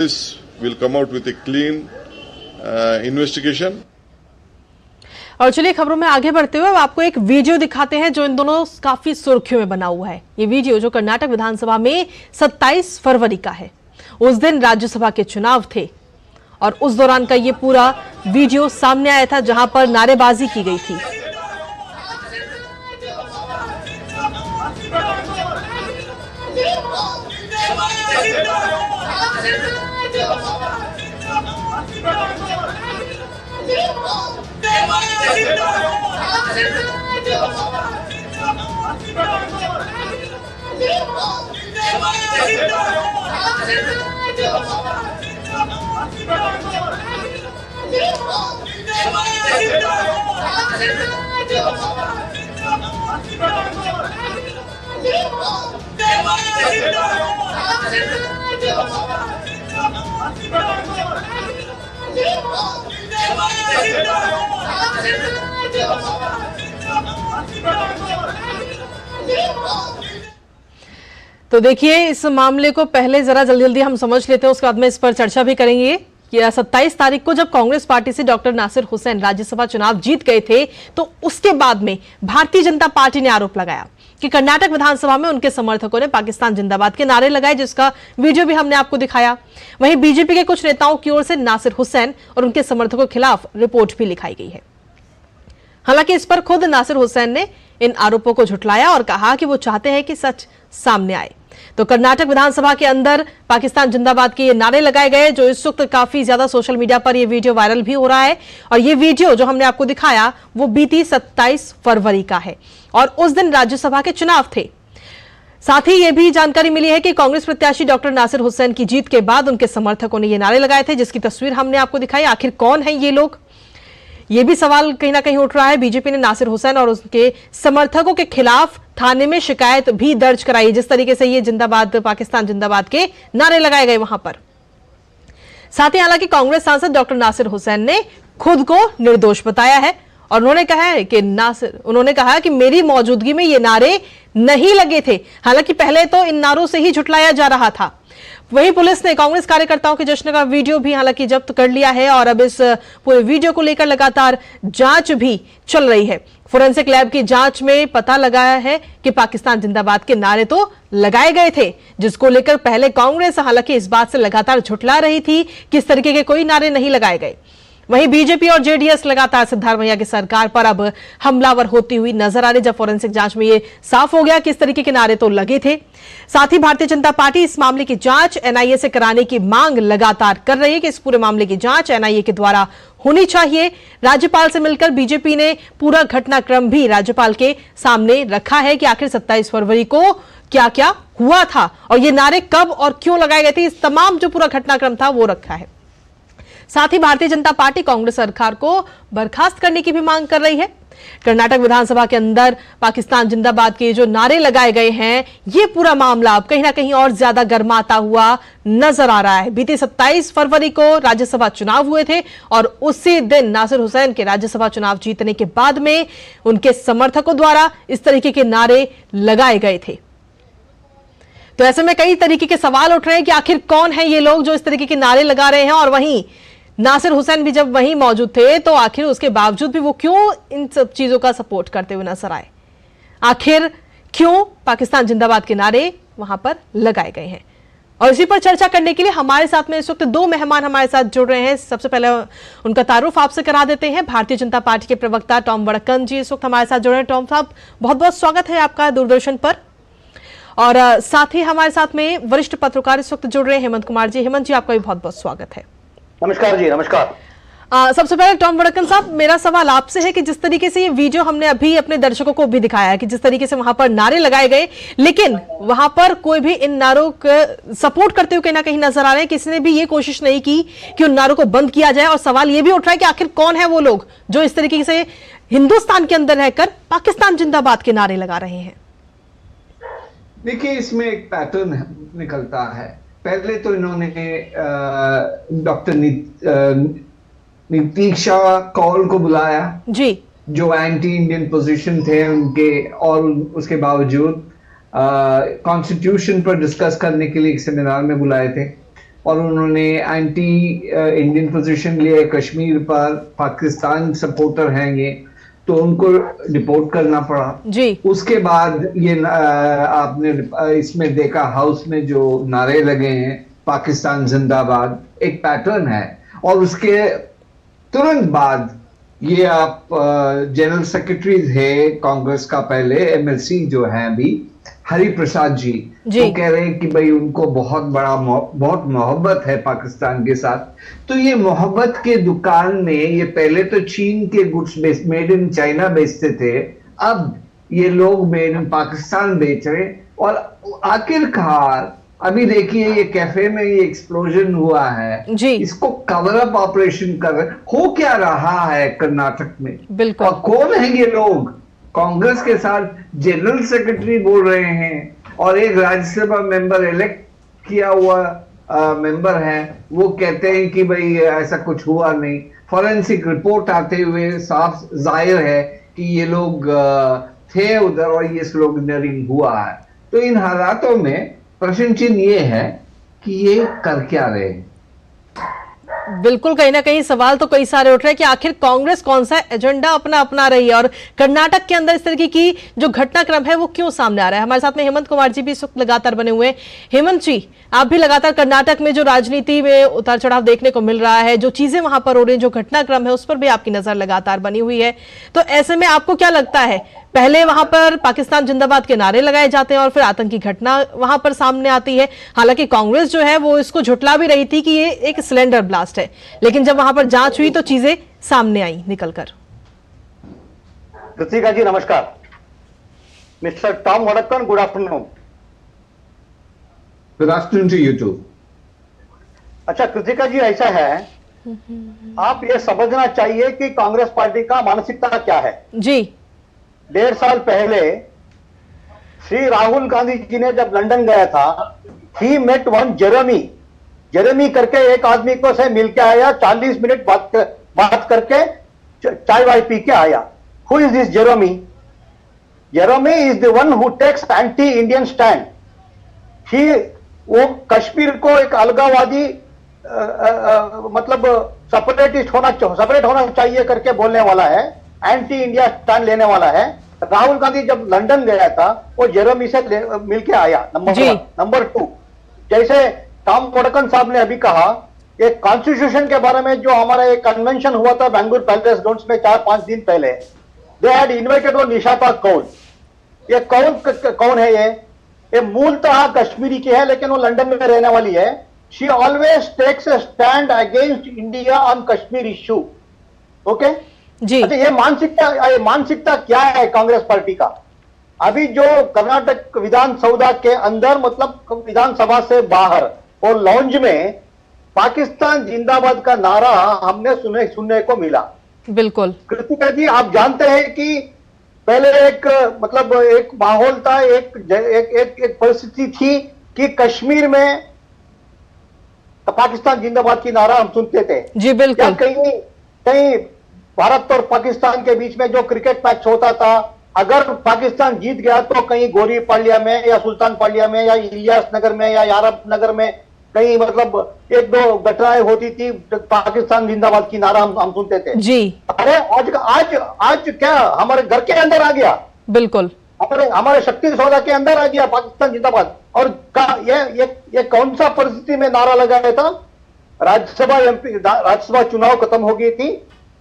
This will come out with a clean investigation. और चलिए खबरों में आगे बढ़ते हुए आपको एक वीडियो दिखाते हैं जो इन दोनों काफी सुर्खियों में बना हुआ है। ये वीडियो जो कर्नाटक विधानसभा में 27 फरवरी का है। उस दिन राज्यसभा के चुनाव थे और उस दौरान का ये पूरा वीडियो सामने आया था जहां पर नारेबाजी की गई थी। तो देखिए इस मामले को पहले जरा जल्दी जल्दी हम समझ लेते हैं, उसके बाद में इस पर चर्चा भी करेंगे कि 27 तारीख को जब कांग्रेस पार्टी से डॉक्टर नासिर हुसैन राज्यसभा चुनाव जीत गए थे तो उसके बाद में भारतीय जनता पार्टी ने आरोप लगाया कि कर्नाटक विधानसभा में उनके समर्थकों ने पाकिस्तान जिंदाबाद के नारे लगाए, जिसका वीडियो भी हमने आपको दिखाया। वहीं बीजेपी के कुछ नेताओं की ओर से नासिर हुसैन और उनके समर्थकों के खिलाफ रिपोर्ट भी लिखाई गई है। हालांकि इस पर खुद नासिर हुसैन ने इन आरोपों को झुठलाया और कहा कि वो चाहते हैं कि सच सामने आए। तो कर्नाटक विधानसभा के अंदर पाकिस्तान जिंदाबाद के ये नारे लगाए गए, जो इस वक्त काफी ज्यादा सोशल मीडिया पर ये वीडियो वायरल भी हो रहा है। और ये वीडियो जो हमने आपको दिखाया वो बीती 27 फरवरी का है और उस दिन राज्यसभा के चुनाव थे। साथ ही ये भी जानकारी मिली है कि कांग्रेस प्रत्याशी डॉक्टर नासिर हुसैन की जीत के बाद उनके समर्थकों ने ये नारे लगाए थे, जिसकी तस्वीर हमने आपको दिखाई। आखिर कौन है ये लोग, ये भी सवाल कहीं ना कहीं उठ रहा है। बीजेपी ने नासिर हुसैन और उसके समर्थकों के खिलाफ थाने में शिकायत भी दर्ज कराई, जिस तरीके से ये जिंदाबाद पाकिस्तान जिंदाबाद के नारे लगाए गए वहां पर। साथ ही हालांकि कांग्रेस सांसद डॉक्टर नासिर हुसैन ने खुद को निर्दोष बताया है और उन्होंने कहा कि मेरी मौजूदगी में ये नारे नहीं लगे थे। हालांकि पहले तो इन नारों से ही झुठलाया जा रहा था। वहीं पुलिस ने कांग्रेस कार्यकर्ताओं के जश्न का वीडियो भी हालांकि जब्त कर लिया है और अब इस पूरे वीडियो को लेकर लगातार जांच भी चल रही है। फोरेंसिक लैब की जांच में पता लगाया है कि पाकिस्तान जिंदाबाद के नारे तो लगाए गए थे, जिसको लेकर पहले कांग्रेस हालांकि इस बात से लगातार झुठला रही थी कि इस तरीके के कोई नारे नहीं लगाए गए। वहीं बीजेपी और जेडीएस लगातार सिद्धारमैया की सरकार पर अब हमलावर होती हुई नजर आ रही, जब फोरेंसिक जांच में ये साफ हो गया कि इस तरीके के नारे तो लगे थे। साथ ही भारतीय जनता पार्टी इस मामले की जांच एनआईए से कराने की मांग लगातार कर रही है कि इस पूरे मामले की जांच एनआईए के द्वारा होनी चाहिए। राज्यपाल से मिलकर बीजेपी ने पूरा घटनाक्रम भी राज्यपाल के सामने रखा है कि आखिर 27 फरवरी को क्या क्या हुआ था और ये नारे कब और क्यों लगाए गए थे। इस तमाम जो पूरा घटनाक्रम था वो रखा है। साथ ही भारतीय जनता पार्टी कांग्रेस सरकार को बर्खास्त करने की भी मांग कर रही है। कर्नाटक विधानसभा के अंदर पाकिस्तान जिंदाबाद के जो नारे लगाए गए हैं, ये पूरा मामला अब कहीं ना कहीं और ज्यादा गर्माता हुआ नजर आ रहा है। बीते 27 फरवरी को राज्यसभा चुनाव हुए थे और उसी दिन नासिर हुसैन के राज्यसभा चुनाव जीतने के बाद में उनके समर्थकों द्वारा इस तरीके के नारे लगाए गए थे। तो ऐसे में कई तरीके के सवाल उठ रहे हैं कि आखिर कौन है ये लोग जो इस तरीके के नारे लगा रहे हैं, और वहीं नासिर हुसैन भी जब वहीं मौजूद थे तो आखिर उसके बावजूद भी वो क्यों इन सब चीजों का सपोर्ट करते हुए नजर आए। आखिर क्यों पाकिस्तान जिंदाबाद के नारे वहां पर लगाए गए हैं, और इसी पर चर्चा करने के लिए हमारे साथ में इस वक्त दो मेहमान हमारे साथ जुड़ रहे हैं। सबसे पहले उनका तारुफ आपसे करा देते हैं। भारतीय जनता पार्टी के प्रवक्ता टॉम वडक्कन जी इस वक्त हमारे साथ जुड़ रहे हैं। टॉम साहब, बहुत बहुत स्वागत है आपका दूरदर्शन पर। और साथ ही हमारे साथ में वरिष्ठ पत्रकार इस वक्त जुड़ रहे हैं हेमंत कुमार जी। हेमंत जी, आपका भी बहुत बहुत स्वागत है। नमस्कार जी। नमस्कार। सबसे पहले टॉम वडक्कन साहब, मेरा सवाल आपसे है कि जिस तरीके से ये वीडियो हमने अभी अपने दर्शकों को भी दिखाया है कि जिस तरीके से वहां पर नारे लगाए गए, लेकिन वहां पर कोई भी इन नारों का सपोर्ट करते हुए कहीं ना कहीं नजर आ रहे हैं। किसी ने भी ये कोशिश नहीं की कि उन नारों को बंद किया जाए, और सवाल ये भी उठ रहा है कि आखिर कौन है वो लोग जो इस तरीके से हिंदुस्तान के अंदर रहकर पाकिस्तान जिंदाबाद के नारे लगा रहे हैं। देखिए, इसमें एक पैटर्न निकलता है। पहले तो इन्होंने डॉक्टर नितीक्षा कौल को बुलाया जी, जो एंटी इंडियन पोजीशन थे उनके, और उसके बावजूद कॉन्स्टिट्यूशन पर डिस्कस करने के लिए एक सेमिनार में बुलाए थे। और उन्होंने एंटी इंडियन पोजीशन लिया है कश्मीर पर, पाकिस्तान सपोर्टर हैं ये, तो उनको डिपोर्ट करना पड़ा जी। उसके बाद ये आपने इसमें देखा हाउस में जो नारे लगे हैं पाकिस्तान जिंदाबाद, एक पैटर्न है। और उसके तुरंत बाद ये आप जनरल सेक्रेटरी थे कांग्रेस का पहले, एमएलसी जो है अभी हरि प्रसाद जी, जी। वो कह रहे हैं कि भाई उनको बहुत मोहब्बत है पाकिस्तान के साथ। तो ये मोहब्बत के दुकान में ये पहले तो चीन के गुड्स मेड इन चाइना बेचते थे, अब ये लोग मेड इन पाकिस्तान बेच रहे। और आखिरकार अभी देखिए ये कैफे में ये एक्सप्लोजन हुआ है जी। इसको कवर अप ऑपरेशन कर रहे, हो क्या रहा है कर्नाटक में, बिल्कुल। और कौन है ये लोग? कांग्रेस के साथ जनरल सेक्रेटरी बोल रहे हैं और एक राज्यसभा मेंबर इलेक्ट किया हुआ मेंबर है, वो कहते हैं कि भाई ऐसा कुछ हुआ नहीं। फॉरेंसिक रिपोर्ट आते हुए साफ जाहिर है कि ये लोग थे उधर और ये स्लोगनरिंग हुआ है। तो इन हालातों में प्रश्न चिन्ह ये है कि ये कर क्या रहे हैं। बिल्कुल, कहीं ना कहीं सवाल तो कई सारे उठ रहे हैं कि आखिर कांग्रेस कौन सा एजेंडा अपना रही है और कर्नाटक के अंदर इस तरीके की जो घटनाक्रम है वो क्यों सामने आ रहा है। हमारे साथ में हेमंत कुमार जी भी इस वक्त लगातार बने हुए हैं। हेमंत जी, आप भी लगातार कर्नाटक में जो राजनीति में उतार चढ़ाव देखने को मिल रहा है, जो चीजें वहां पर हो रही है, जो घटनाक्रम है उस पर भी आपकी नजर लगातार बनी हुई है, तो ऐसे में आपको क्या लगता है, पहले वहां पर पाकिस्तान जिंदाबाद के नारे लगाए जाते हैं और फिर आतंकी घटना वहां पर सामने आती है। हालांकि कांग्रेस जो है वो इसको झुटला भी रही थी कि ये एक सिलेंडर ब्लास्ट है, लेकिन जब वहां पर जांच हुई तो चीजें सामने आई निकलकर। कृतिका जी नमस्कार। Mister Tom Vadakkan, good afternoon. Good afternoon to you too. अच्छा कृतिका जी, ऐसा है, आप ये समझना चाहिए कि कांग्रेस पार्टी का मानसिकता क्या है। जी। 1.5 साल पहले श्री राहुल गांधी जी ने जब लंदन गया था, ही मेट वन जेरेमी करके एक आदमी को से मिल के आया, 40 मिनट बात करके चाय वाय पी के आया। Who is this Jeremy? Jeremy is the one who takes anti Indian stand. वो कश्मीर को एक अलगाववादी मतलब सेपरेट होना चाहिए करके बोलने वाला है, एंटी इंडिया स्टैंड लेने वाला है। राहुल गांधी जब लंदन गया था वो जेरेमी से मिलके आया, नंबर 1। नंबर 2, जैसे टॉम वडक्कन साहब ने अभी कहा, एक कॉन्स्टिट्यूशन के बारे में जो हमारा एक कन्वेंशन हुआ था बेंगलुरु पैलेस ग्राउंड्स में 4-5 दिन पहले, दे हैड इन्वाइटेड वो निशाता कौल। ये कौन है? ये मूलतः कश्मीरी की है लेकिन वो लंदन में रहने वाली है। She always takes a stand against India on Kashmir issue. Okay जी। अच्छा, ये मानसिकता क्या है कांग्रेस पार्टी का? अभी जो कर्नाटक विधानसभा के अंदर, मतलब विधानसभा से बाहर और लॉन्ज में पाकिस्तान जिंदाबाद का नारा हमने सुनने को मिला। बिल्कुल कृतिका जी, आप जानते हैं कि पहले एक माहौल था, एक परिस्थिति थी कि कश्मीर में पाकिस्तान जिंदाबाद की नारा हम सुनते थे। जी बिल्कुल। कहीं भारत और पाकिस्तान के बीच में जो क्रिकेट मैच होता था, अगर पाकिस्तान जीत गया तो कहीं गोरी पालिया में या सुल्तान पालिया में या इलियास नगर में या यारब नगर में कहीं मतलब 1-2 घटनाएं होती थी, पाकिस्तान जिंदाबाद की नारा हम सुनते थे। जी। अरे आज क्या हमारे घर के अंदर आ गया। बिल्कुल। हमारे शक्ति सौदा के अंदर आ गया पाकिस्तान जिंदाबाद। और ये कौन सा परिस्थिति में नारा लगाया था? राज्यसभा चुनाव खत्म हो गई थी,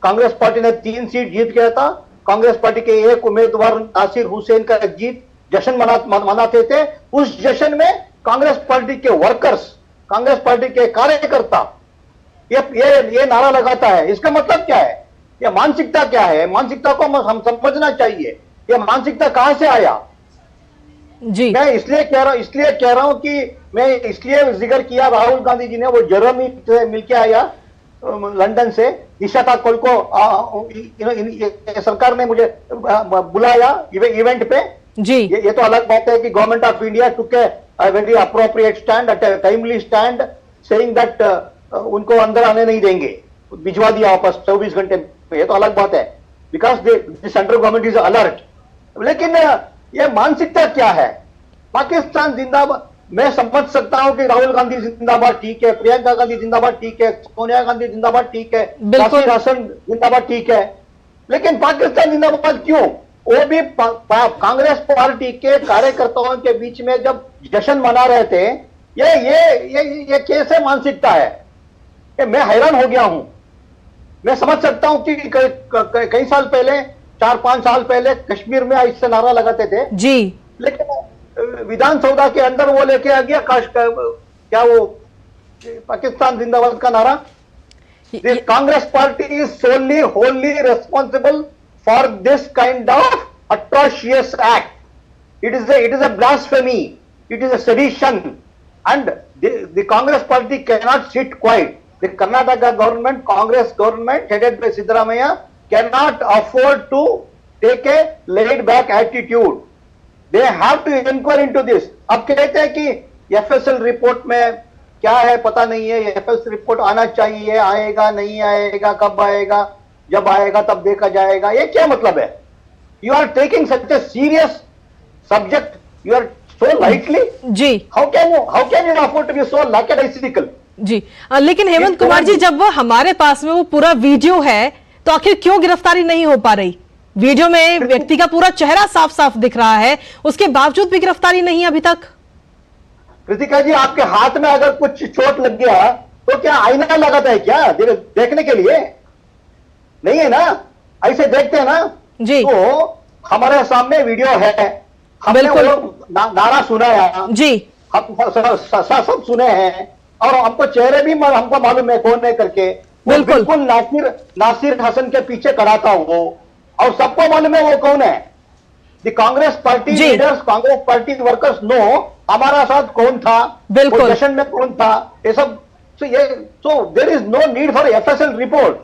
कांग्रेस पार्टी ने 3 सीट जीत गया था। कांग्रेस पार्टी के एक उम्मीदवार नासिर हुसैन का जीत जश्न मनाते थे। उस जश्न में कांग्रेस पार्टी के वर्कर्स, कांग्रेस पार्टी के कार्यकर्ता ये नारा लगाता है। इसका मतलब क्या है? ये मानसिकता क्या है? मानसिकता को हम समझना चाहिए। ये मानसिकता कहां से आया? जी। मैं इसलिए कह रहा हूं कि मैं इसलिए जिक्र किया, राहुल गांधी जी ने वो जेरेमी से मिलके आया लंदन से, निशाता कौल को सरकार ने मुझे बुलाया इवेंट पे। जी। ये तो अलग बात है कि government of India took a very appropriate stand, a timely stand, saying that उनको अंदर आने नहीं देंगे, भिजवा दिया वापस 24 घंटे में। ये तो अलग बात है, because the central government is alert. लेकिन ये मानसिकता क्या है? पाकिस्तान जिंदाबाद, मैं समझ सकता हूं कि राहुल गांधी जिंदाबाद ठीक है, प्रियंका गांधी जिंदाबाद ठीक है, सोनिया गांधी जिंदाबाद ठीक है, नासिर हसन जिंदाबाद ठीक है, लेकिन पाकिस्तान जिंदाबाद क्यों? वो भी कांग्रेस पार्टी के कार्यकर्ताओं के बीच में जब जश्न मना रहे थे, ये कैसे मानसिकता है कि मैं हैरान हो गया हूं। मैं समझ सकता हूं कि कई साल पहले, 4-5 साल पहले कश्मीर में इससे नारा लगाते थे जी, लेकिन विधानसभा के अंदर वो लेके आ गया क्या वो पाकिस्तान जिंदाबाद का नारा। Congress party is solely Holi responsible for this kind of atrocious act. It is a blasphemy. It is a sedition, and the Congress party cannot sit quiet. The Karnataka government, Congress government headed by Siddaramaiah, cannot afford to take a laid back attitude. They have to inquire into this. अब कहते हैं कि FSL report में क्या है पता नहीं है, FSL रिपोर्ट आना चाहिए, आएगा नहीं आएगा, कब आएगा, जब आएगा तब देखा जाएगा, ये क्या मतलब है? You are taking such a serious subject, you are so lightly. Ji, how can you afford to be so lackadaisical? जी, लेकिन हेमंत कुमार जी, जब वो हमारे पास में वो पूरा वीडियो है तो आखिर क्यों गिरफ्तारी नहीं हो पा रही? वीडियो में व्यक्ति का पूरा चेहरा साफ साफ दिख रहा है, उसके बावजूद भी गिरफ्तारी नहीं अभी तक। कृतिका जी, आपके हाथ में अगर कुछ चोट लग गया तो क्या आईना लगाता है क्या देखने के लिए? नहीं है ना, ऐसे देखते हैं ना जी। तो हमारे सामने वीडियो है, हमने वो नारा सुना है जी, हम सब सुने हैं, और हमको चेहरे भी हमको मालूम है कौन है करके। बिल्कुल नासिर हसन के पीछे खड़ा था वो, और सबको मालूम है वो कौन है। The Congress party leaders, Congress party workers no हमारा साथ कौन था, बिल्कुल जश्न में कौन था, ये सब। So there is no need for FSL report.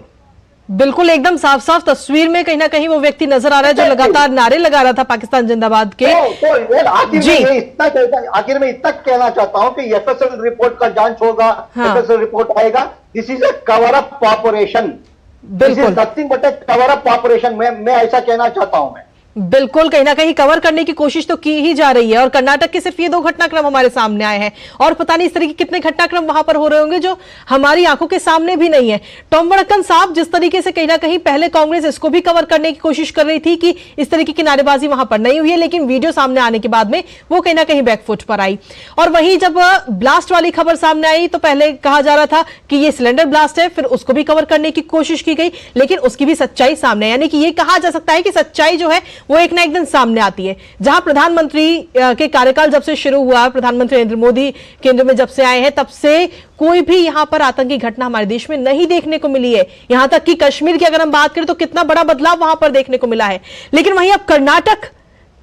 बिल्कुल एकदम साफ साफ तस्वीर में कहीं ना कहीं वो व्यक्ति नजर आ रहा है जो लगातार नारे लगा रहा था पाकिस्तान जिंदाबाद के। आखिर में इतना कहना चाहता हूं कि एफएसएल रिपोर्ट का जांच होगा, एफएसएल रिपोर्ट आएगा। This is a cover up operation, this is nothing but a cover up operation. मैं ऐसा कहना चाहता हूं। मैं बिल्कुल कहीं ना कहीं कवर करने की कोशिश तो की ही जा रही है, और कर्नाटक के सिर्फ ये 2 घटनाक्रम हमारे सामने आए हैं, और पता नहीं इस तरह के कितने घटनाक्रम वहां पर हो रहे होंगे जो हमारी आंखों के सामने भी नहीं है। टॉम वड़क्कन साहब, जिस तरीके से कहीं ना कहीं पहले कांग्रेस इसको भी कवर करने की कोशिश कर रही थी कि इस तरीके की नारेबाजी वहां पर नहीं हुई है, लेकिन वीडियो सामने आने के बाद में वो कहीं ना कहीं बैकफुट पर आई। और वहीं जब ब्लास्ट वाली खबर सामने आई तो पहले कहा जा रहा था कि ये सिलेंडर ब्लास्ट है, फिर उसको भी कवर करने की कोशिश की गई, लेकिन उसकी भी सच्चाई सामने, यानी कि ये कहा जा सकता है कि सच्चाई जो है वो एक ना एक दिन सामने आती है। जहां प्रधानमंत्री के कार्यकाल जब से शुरू हुआ, प्रधानमंत्री नरेंद्र मोदी केंद्र में जब से आए हैं, तब से कोई भी यहां पर आतंकी घटना हमारे देश में नहीं देखने को मिली है। यहां तक कि कश्मीर की अगर हम बात करें तो कितना बड़ा बदलाव वहां पर देखने को मिला है। लेकिन वहीं अब कर्नाटक,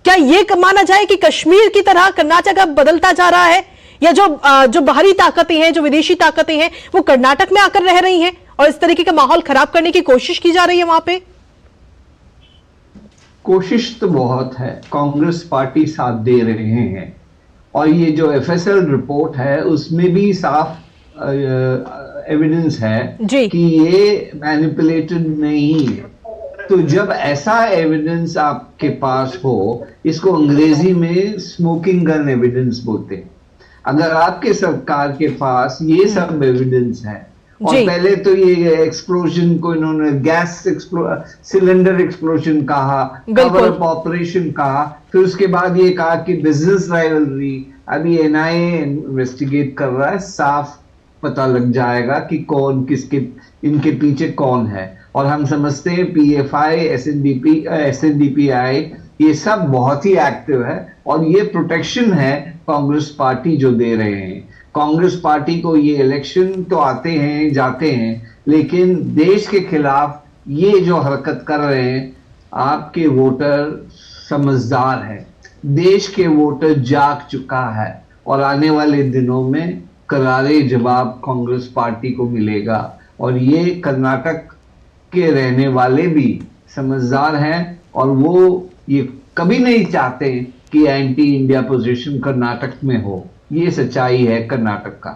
क्या यह माना जाए कि कश्मीर की तरह कर्नाटक अब बदलता जा रहा है, या जो बाहरी ताकतें हैं, जो विदेशी ताकतें हैं, वो कर्नाटक में आकर रह रही हैं और इस तरीके का माहौल खराब करने की कोशिश की जा रही है? वहां पे कोशिश तो बहुत है, कांग्रेस पार्टी साथ दे रहे हैं, और ये जो एफएसएल रिपोर्ट है उसमें भी साफ एविडेंस है कि ये मैनिपुलेटेड नहीं है। तो जब ऐसा एविडेंस आपके पास हो, इसको अंग्रेजी में स्मोकिंग गन एविडेंस बोलते हैं। अगर आपके सरकार के पास ये सब एविडेंस है, और पहले तो ये एक्सप्लोजन को इन्होंने गैस सिलेंडर एक्सप्लोजन कहा, कवर अप ऑपरेशन कहा, फिर उसके बाद ये कहा कि बिजनेस राइवलरी, अभी एनआईए इन्वेस्टिगेट कर रहा है, साफ पता लग जाएगा कि कौन किसके इनके पीछे कौन है। और हम समझते हैं पीएफआई, एसएनडीपीआई ये सब बहुत ही एक्टिव है, और ये प्रोटेक्शन है कांग्रेस पार्टी जो दे रहे हैं। कांग्रेस पार्टी को ये इलेक्शन तो आते हैं जाते हैं, लेकिन देश के खिलाफ ये जो हरकत कर रहे हैं, आपके वोटर समझदार है, देश के वोटर जाग चुका है, और आने वाले दिनों में करारे जवाब कांग्रेस पार्टी को मिलेगा। और ये कर्नाटक के रहने वाले भी समझदार हैं, और वो ये कभी नहीं चाहते कि एंटी इंडिया पोजीशन कर्नाटक में हो। ये सच्चाई है कर्नाटक का।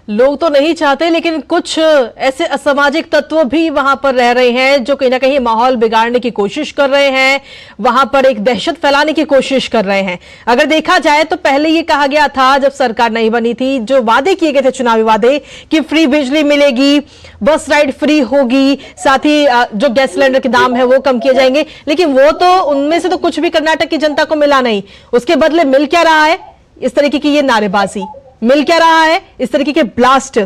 लोग तो नहीं चाहते, लेकिन कुछ ऐसे असामाजिक तत्व भी वहां पर रह रहे हैं जो कहीं ना कहीं माहौल बिगाड़ने की कोशिश कर रहे हैं, वहां पर एक दहशत फैलाने की कोशिश कर रहे हैं। अगर देखा जाए तो पहले ये कहा गया था जब सरकार नहीं बनी थी, जो वादे किए गए थे चुनावी वादे कि फ्री बिजली मिलेगी, बस राइड फ्री होगी, साथ ही जो गैस सिलेंडर के दाम है वो कम किए जाएंगे, लेकिन वो तो उनमें से तो कुछ भी कर्नाटक की जनता को मिला नहीं। उसके बदले मिल क्या रहा है? इस तरीके की ये नारेबाजी मिल क्या रहा है, इस तरीके के ब्लास्ट।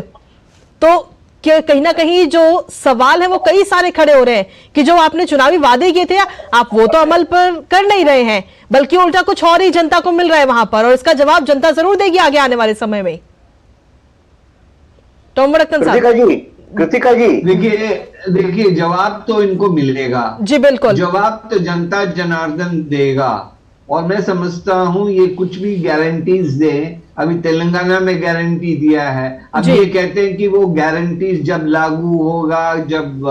तो कहीं ना कहीं जो सवाल है वो कई सारे खड़े हो रहे हैं कि जो आपने चुनावी वादे किए थे आप वो तो अमल पर कर नहीं रहे हैं, बल्कि उल्टा कुछ और ही जनता को मिल रहा है वहां पर, और इसका जवाब जनता जरूर देगी आगे आने वाले समय में। टोमवड़क्कन साहब। कृतिका जी देखिए जवाब तो इनको मिलेगा जी, बिल्कुल जवाब तो जनता जनार्दन देगा। और मैं समझता हूं ये कुछ भी गारंटीज दे, अभी तेलंगाना में गारंटी दिया है, अब ये कहते हैं कि वो गारंटीज जब लागू होगा, जब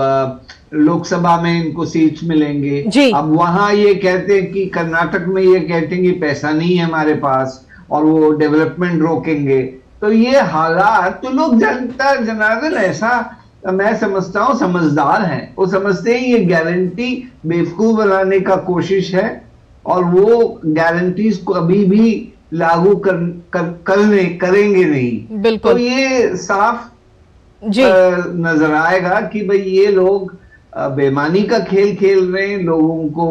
लोकसभा में इनको सीट्स मिलेंगे। अब वहां ये कहते हैं कि कर्नाटक में ये कहते हैं कि पैसा नहीं है हमारे पास और वो डेवलपमेंट रोकेंगे। तो ये हालात, तो लोग जनता जनार्दन ऐसा मैं समझता हूं समझदार है, वो समझते हैं ये गारंटी बेवकूफ बनाने का कोशिश है और वो गारंटीज को अभी भी लागू करेंगे नहीं। बिल्कुल। तो ये साफ नजर आएगा कि भाई ये लोग बेईमानी का खेल खेल रहे हैं, लोगों को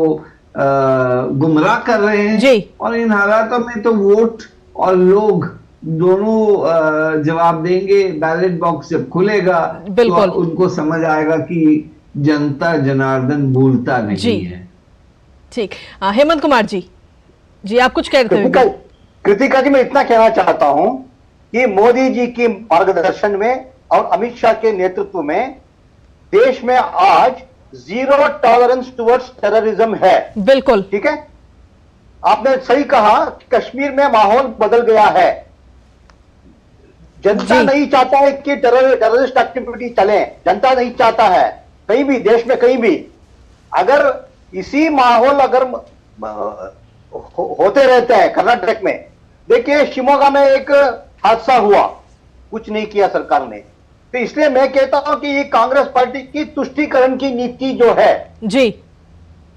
गुमराह कर रहे हैं और इन हालातों में तो वोट और लोग दोनों जवाब देंगे। बैलेट बॉक्स जब खुलेगा तो उनको समझ आएगा कि जनता जनार्दन भूलता नहीं है। ठीक, हेमंत कुमार जी आप कुछ कह रहे थे। कृतिका जी, मैं इतना कहना चाहता हूं कि मोदी जी की मार्गदर्शन में और अमित शाह के नेतृत्व में देश में आज जीरो टॉलरेंस टुवर्ड्स टेररिज्म है। बिल्कुल ठीक है, आपने सही कहा कि कश्मीर में माहौल बदल गया है। जनता नहीं चाहता है कि टेररिस्ट एक्टिविटी चले, जनता नहीं चाहता है कहीं भी, देश में कहीं भी। अगर इसी माहौल अगर होते रहते हैं कर्नाटक में, देखिए शिमोगा में एक हादसा हुआ, कुछ नहीं किया सरकार ने। तो इसलिए मैं कहता हूं कि ये कांग्रेस पार्टी की तुष्टीकरण की नीति जो है जी,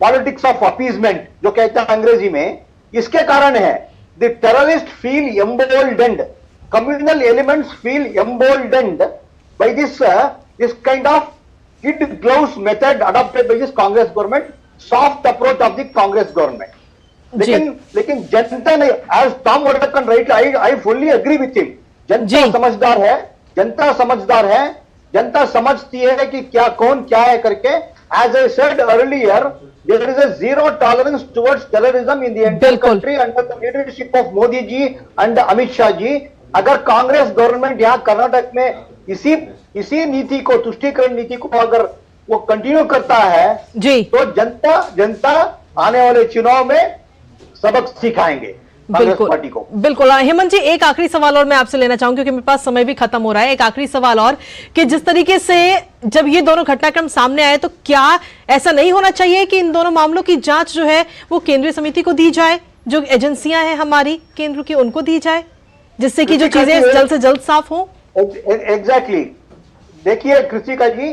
पॉलिटिक्स ऑफ अपीजमेंट जो कहते हैं अंग्रेजी में, इसके कारण है। The terrorist feel emboldened, communal elements feel emboldened by this kind of kid gloves method adopted by this Congress government, soft approach of the Congress government. लेकिन जनता ने, as Tom Wadekar rightly, I fully agree with him. जनता समझदार है, जनता समझदार है, जनता समझती है कि क्या कौन क्या है करके। As I said earlier, there is a zero tolerance towards terrorism in the entire country under the leadership of Modi ji and Amit Shah ji. अगर कांग्रेस गवर्नमेंट यहाँ कर्नाटक में इसी नीति को, तुष्टीकरण नीति को अगर वो कंटिन्यू करता है तो जनता आने वाले चुनाव में सबक सिखाएंगे कांग्रेस पार्टी को। बिल्कुल। हेमंत जी, एक आखिरी सवाल और मैं आपसे लेना चाहूंगी क्योंकि मेरे पास समय भी खत्म हो रहा है। एक आखिरी सवाल और कि जिस तरीके से जब ये दोनों घटनाक्रम सामने आए तो क्या ऐसा नहीं होना चाहिए कि इन दोनों मामलों की जांच जो है वो केंद्रीय समिति को दी जाए, जो एजेंसियां हैं हमारी केंद्र की उनको दी जाए, जिससे कि जो चीजें जल्द से जल्द साफ हो? एग्जैक्टली। देखिए कृतिका जी,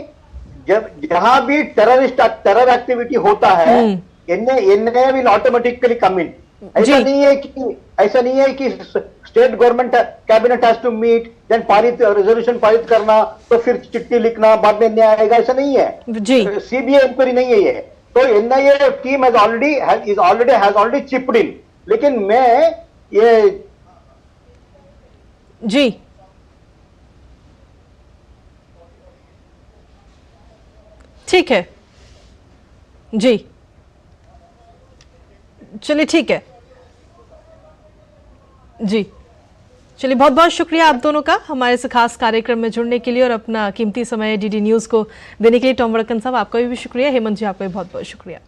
जब जहां भी टेरर एक्टिविटी होता है, NIA will automatically come in. ऐसा नहीं है कि state government cabinet has to meet, then resolution पारित करना, तो फिर चिट्ठी लिखना, बाद में न्याय आएगा, ऐसा नहीं है जी। सीबीआई इंक्वायरी नहीं है ये। तो NIA team has already chipped in. लेकिन मैं ये जी ठीक है जी, चलिए ठीक है जी, चलिए बहुत बहुत शुक्रिया आप दोनों का हमारे इस खास कार्यक्रम में जुड़ने के लिए और अपना कीमती समय डीडी न्यूज को देने के लिए। टॉम वड़क्कन साहब आपका भी शुक्रिया, हेमंत जी आपका भी बहुत बहुत शुक्रिया।